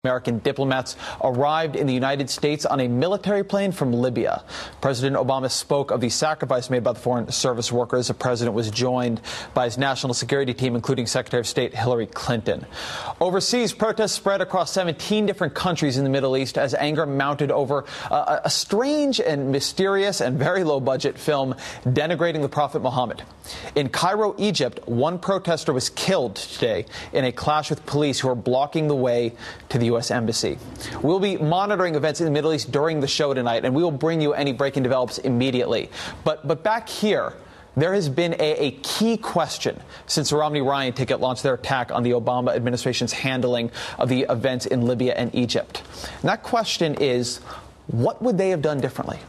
American diplomats arrived in the United States on a military plane from Libya. President Obama spoke of the sacrifice made by the foreign service workers. The president was joined by his national security team, including Secretary of State Hillary Clinton. Overseas, protests spread across 17 different countries in the Middle East as anger mounted over a strange and mysterious and very low-budget film denigrating the Prophet Muhammad. In Cairo, Egypt, one protester was killed today in a clash with police who are blocking the way to the U.S. Embassy. We'll be monitoring events in the Middle East during the show tonight, and we will bring you any breaking develops immediately. But back here, there has been a key question since the Romney-Ryan ticket launched their attack on the Obama administration's handling of the events in Libya and Egypt. And that question is, what would they have done differently?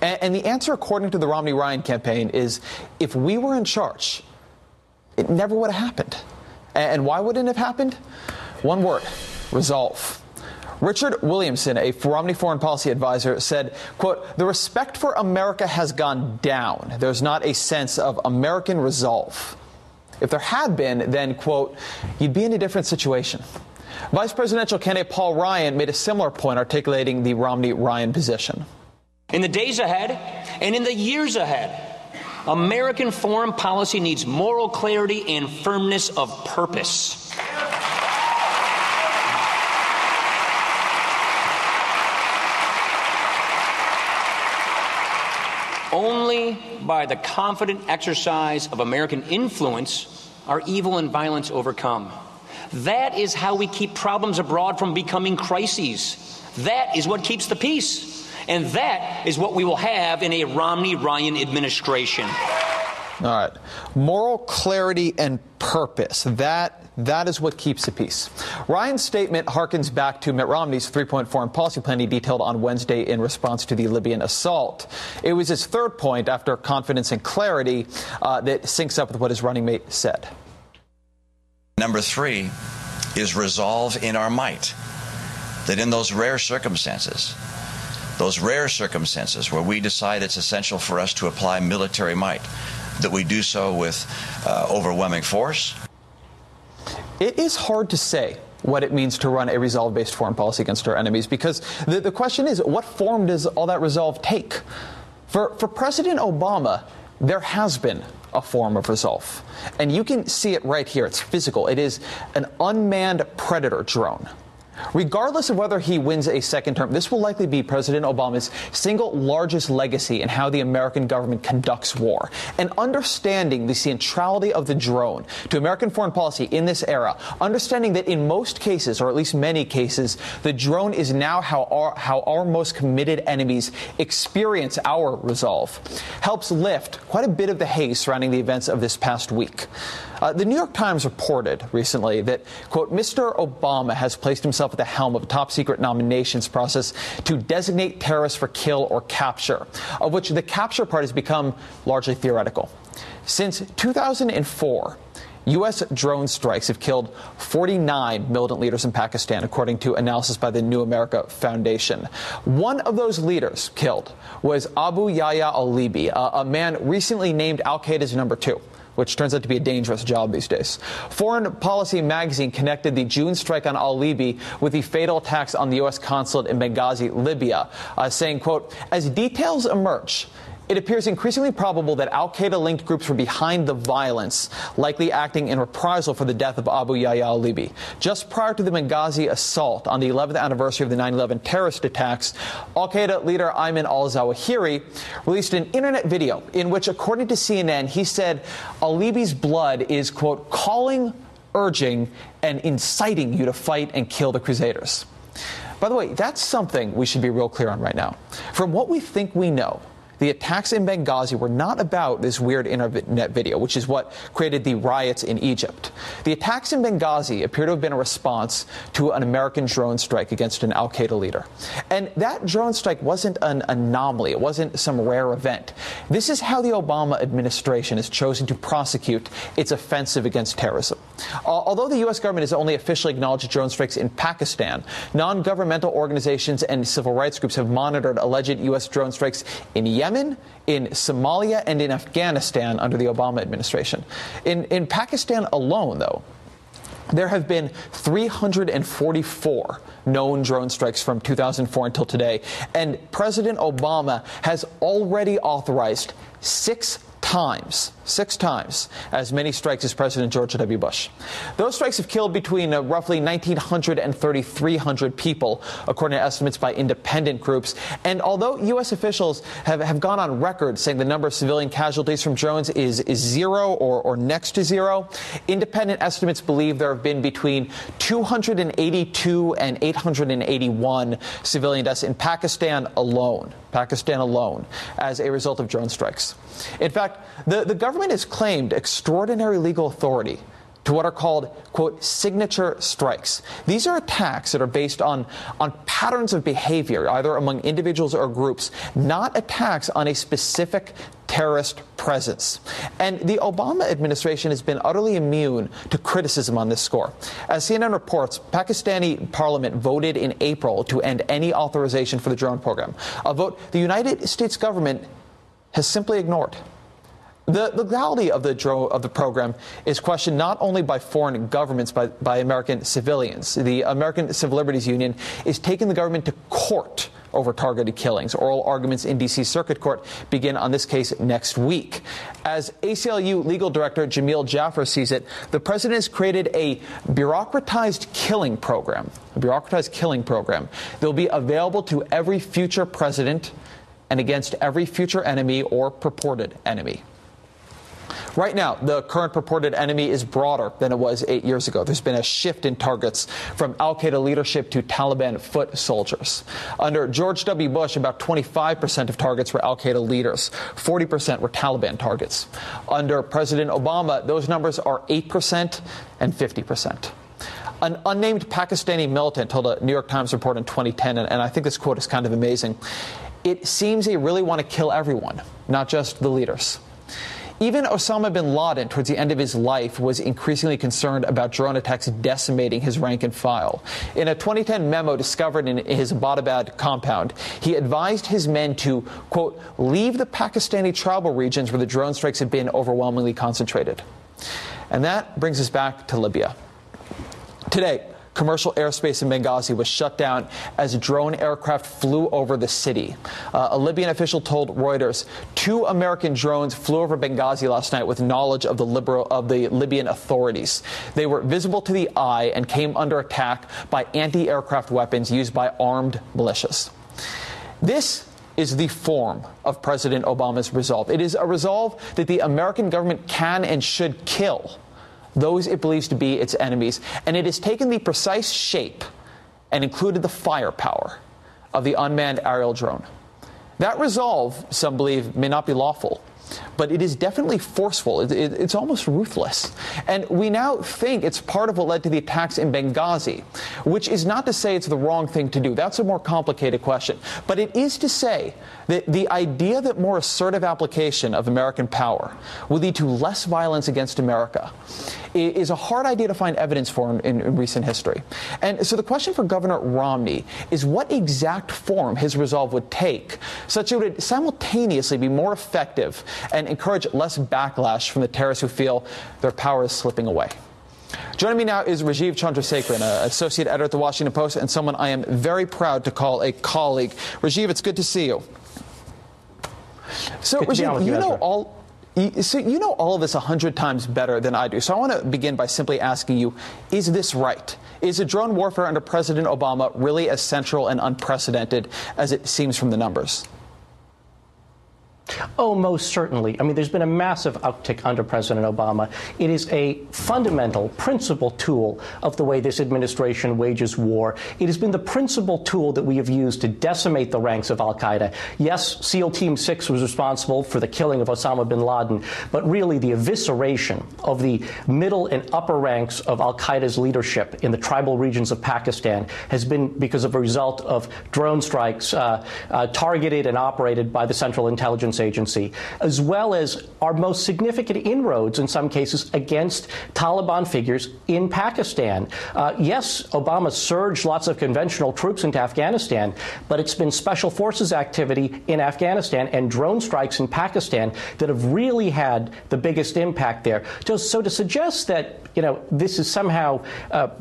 And the answer, according to the Romney-Ryan campaign, is if we were in charge, it never would have happened. And why wouldn't it have happened? One word: resolve. Richard Williamson, a Romney foreign policy advisor, said, quote, "The respect for America has gone down. There's not a sense of American resolve. If there had been, then, quote, you'd be in a different situation." Vice presidential candidate Paul Ryan made a similar point, articulating the Romney-Ryan position. In the days ahead and in the years ahead, American foreign policy needs moral clarity and firmness of purpose. Only by the confident exercise of American influence are evil and violence overcome. That is how we keep problems abroad from becoming crises. That is what keeps the peace. And that is what we will have in a Romney-Ryan administration. All right. Moral clarity and purpose. That is what keeps the peace. Ryan's statement harkens back to Mitt Romney's three-point foreign policy plan he detailed on Wednesday in response to the Libyan assault. It was his third point after confidence and clarity that syncs up with what his running mate said. Number three is resolve in our might. That in those rare circumstances where we decide it's essential for us to apply military might, that we do so with overwhelming force. It is hard to say what it means to run a resolve-based foreign policy against our enemies, because the question is, what form does all that resolve take? For President Obama, there has been a form of resolve. And you can see it right here. It's physical. It is an unmanned Predator drone. Regardless of whether he wins a second term, this will likely be President Obama's single largest legacy in how the American government conducts war. And understanding the centrality of the drone to American foreign policy in this era, understanding that in most cases, or at least many cases, the drone is now how our most committed enemies experience our resolve, helps lift quite a bit of the haze surrounding the events of this past week. The New York Times reported recently that, quote, Mr. Obama has placed himself at the helm of a top-secret nominations process to designate terrorists for kill or capture, of which the capture part has become largely theoretical. Since 2004, U.S. drone strikes have killed 49 militant leaders in Pakistan, according to analysis by the New America Foundation. One of those leaders killed was Abu Yahya al-Libi, a man recently named al-Qaeda's number 2. Which turns out to be a dangerous job these days. Foreign Policy magazine connected the June strike on al-Libi with the fatal attacks on the U.S. consulate in Benghazi, Libya, saying, quote, as details emerge, it appears increasingly probable that al-Qaeda-linked groups were behind the violence, likely acting in reprisal for the death of Abu Yahya al-Libi. Just prior to the Benghazi assault on the 11th anniversary of the 9/11 terrorist attacks, al-Qaeda leader Ayman al-Zawahiri released an internet video in which, according to CNN, he said al-Libi's blood is, quote, calling, urging, and inciting you to fight and kill the Crusaders. By the way, that's something we should be real clear on right now. From what we think we know, the attacks in Benghazi were not about this weird internet video, which is what created the riots in Egypt. The attacks in Benghazi appear to have been a response to an American drone strike against an al-Qaeda leader. And that drone strike wasn't an anomaly. It wasn't some rare event. This is how the Obama administration has chosen to prosecute its offensive against terrorism. Although the U.S. government has only officially acknowledged drone strikes in Pakistan, non-governmental organizations and civil rights groups have monitored alleged U.S. drone strikes in Yemen, in Somalia, and in Afghanistan under the Obama administration. In Pakistan alone, though, There have been 344 known drone strikes from 2004 until today, and President Obama has already authorized six times as many strikes as President George W. Bush. Those strikes have killed between roughly 1,900 and 3,300 people, according to estimates by independent groups. And although U.S. officials have gone on record saying the number of civilian casualties from drones is zero or next to zero, independent estimates believe there have been between 282 and 881 civilian deaths in Pakistan alone, as a result of drone strikes. In fact, the government has claimed extraordinary legal authority to what are called, quote, signature strikes. These are attacks that are based on patterns of behavior, either among individuals or groups, not attacks on a specific terrorist presence. And the Obama administration has been utterly immune to criticism on this score. As CNN reports, Pakistani parliament voted in April to end any authorization for the drone program, a vote the United States government has simply ignored. The legality of the program is questioned not only by foreign governments, but by American civilians. The American Civil Liberties Union is taking the government to court over targeted killings. Oral arguments in D.C. Circuit Court begin on this case next week. As ACLU legal director Jamil Jaffer sees it, the president has created a bureaucratized killing program that will be available to every future president and against every future enemy or purported enemy. Right now, the current purported enemy is broader than it was 8 years ago. There's been a shift in targets from al-Qaeda leadership to Taliban foot soldiers. Under George W. Bush, about 25% of targets were al-Qaeda leaders. 40% were Taliban targets. Under President Obama, those numbers are 8% and 50%. An unnamed Pakistani militant told a New York Times report in 2010, and I think this quote is kind of amazing, "It seems they really want to kill everyone, not just the leaders." Even Osama bin Laden, towards the end of his life, was increasingly concerned about drone attacks decimating his rank and file. In a 2010 memo discovered in his Abbottabad compound, he advised his men to, quote, leave the Pakistani tribal regions where the drone strikes have been overwhelmingly concentrated. And that brings us back to Libya. Today, commercial airspace in Benghazi was shut down as drone aircraft flew over the city. A Libyan official told Reuters 2 American drones flew over Benghazi last night with knowledge of the Libyan authorities. They were visible to the eye and came under attack by anti-aircraft weapons used by armed militias. This is the form of President Obama's resolve. It is a resolve that the American government can and should kill those it believes to be its enemies, and it has taken the precise shape and included the firepower of the unmanned aerial drone. That resolve, some believe, may not be lawful, but it is definitely forceful. It's almost ruthless. And we now think it's part of what led to the attacks in Benghazi, which is not to say it's the wrong thing to do. That's a more complicated question. But it is to say that the idea that more assertive application of American power will lead to less violence against America is a hard idea to find evidence for in recent history. And so the question for Governor Romney is what exact form his resolve would take, such that it would simultaneously be more effective and encourage less backlash from the terrorists who feel their power is slipping away. Joining me now is Rajiv Chandrasekaran, associate editor at The Washington Post, and someone I am very proud to call a colleague. Rajiv, it's good to see you. So, Rajiv, you know all of this 100 times better than I do. So I want to begin by simply asking you, is this right? Is drone warfare under President Obama really as central and unprecedented as it seems from the numbers? Oh, most certainly. I mean, there's been a massive uptick under President Obama. It is a fundamental, principal tool of the way this administration wages war. It has been the principal tool that we have used to decimate the ranks of al-Qaeda. Yes, SEAL Team 6 was responsible for the killing of Osama bin Laden, but really the evisceration of the middle and upper ranks of al-Qaeda's leadership in the tribal regions of Pakistan has been because of a result of drone strikes targeted and operated by the Central Intelligence agency, as well as our most significant inroads, in some cases, against Taliban figures in Pakistan. Yes, Obama surged lots of conventional troops into Afghanistan, but it's been special forces activity in Afghanistan and drone strikes in Pakistan that have really had the biggest impact there. So to suggest that, this is somehow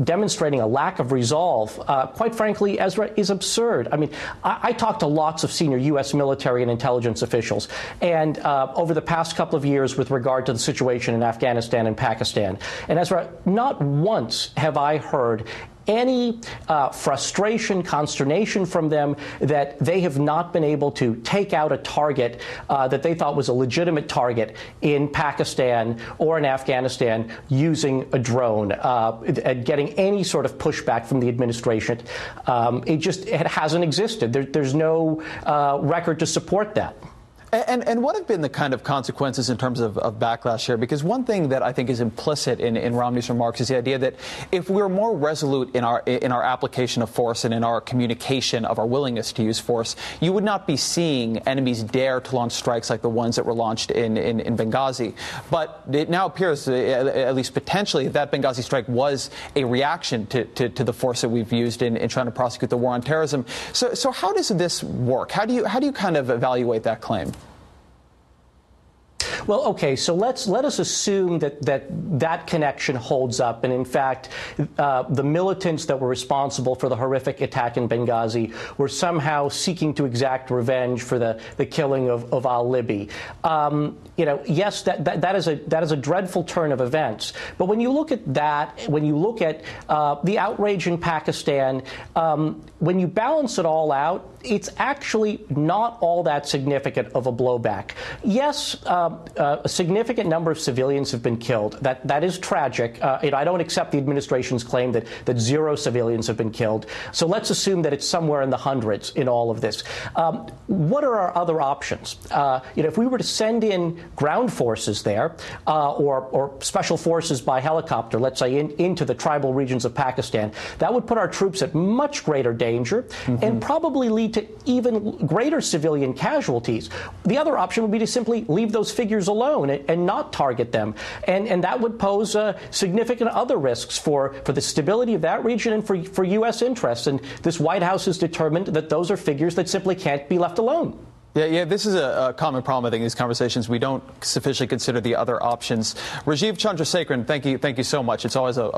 demonstrating a lack of resolve, quite frankly, Ezra, is absurd. I mean, I talked to lots of senior U.S. military and intelligence officials, and over the past couple of years with regard to the situation in Afghanistan and Pakistan. And Ezra, not once have I heard any frustration, consternation from them that they have not been able to take out a target that they thought was a legitimate target in Pakistan or in Afghanistan using a drone, and getting any sort of pushback from the administration. It hasn't existed. There's no record to support that. And what have been the kind of consequences in terms of backlash here? Because one thing that I think is implicit in Romney's remarks is the idea that if we're more resolute in our application of force and in our communication of our willingness to use force, you would not be seeing enemies dare to launch strikes like the ones that were launched in Benghazi. But it now appears, at least potentially, that Benghazi strike was a reaction to the force that we've used in trying to prosecute the war on terrorism. So how does this work? How do you kind of evaluate that claim? Well, okay, so let us assume that connection holds up, and in fact, the militants that were responsible for the horrific attack in Benghazi were somehow seeking to exact revenge for the killing of al-Libi. Yes, that is a dreadful turn of events. But when you look at that, when you look at the outrage in Pakistan, when you balance it all out, it's actually not all that significant of a blowback. Yes, a significant number of civilians have been killed. That is tragic. I don't accept the administration's claim that 0 civilians have been killed. So let's assume that it's somewhere in the hundreds in all of this. What are our other options? If we were to send in ground forces there, or special forces by helicopter, let's say into the tribal regions of Pakistan, that would put our troops at much greater danger and probably lead to even greater civilian casualties. The other option would be to simply leave those figures alone and not target them. And that would pose significant other risks for the stability of that region and for U.S. interests. And this White House is determined that those are figures that simply can't be left alone. Yeah, this is a common problem, I think, in these conversations. We don't sufficiently consider the other options. Rajiv Chandrasekaran, thank you so much. It's always a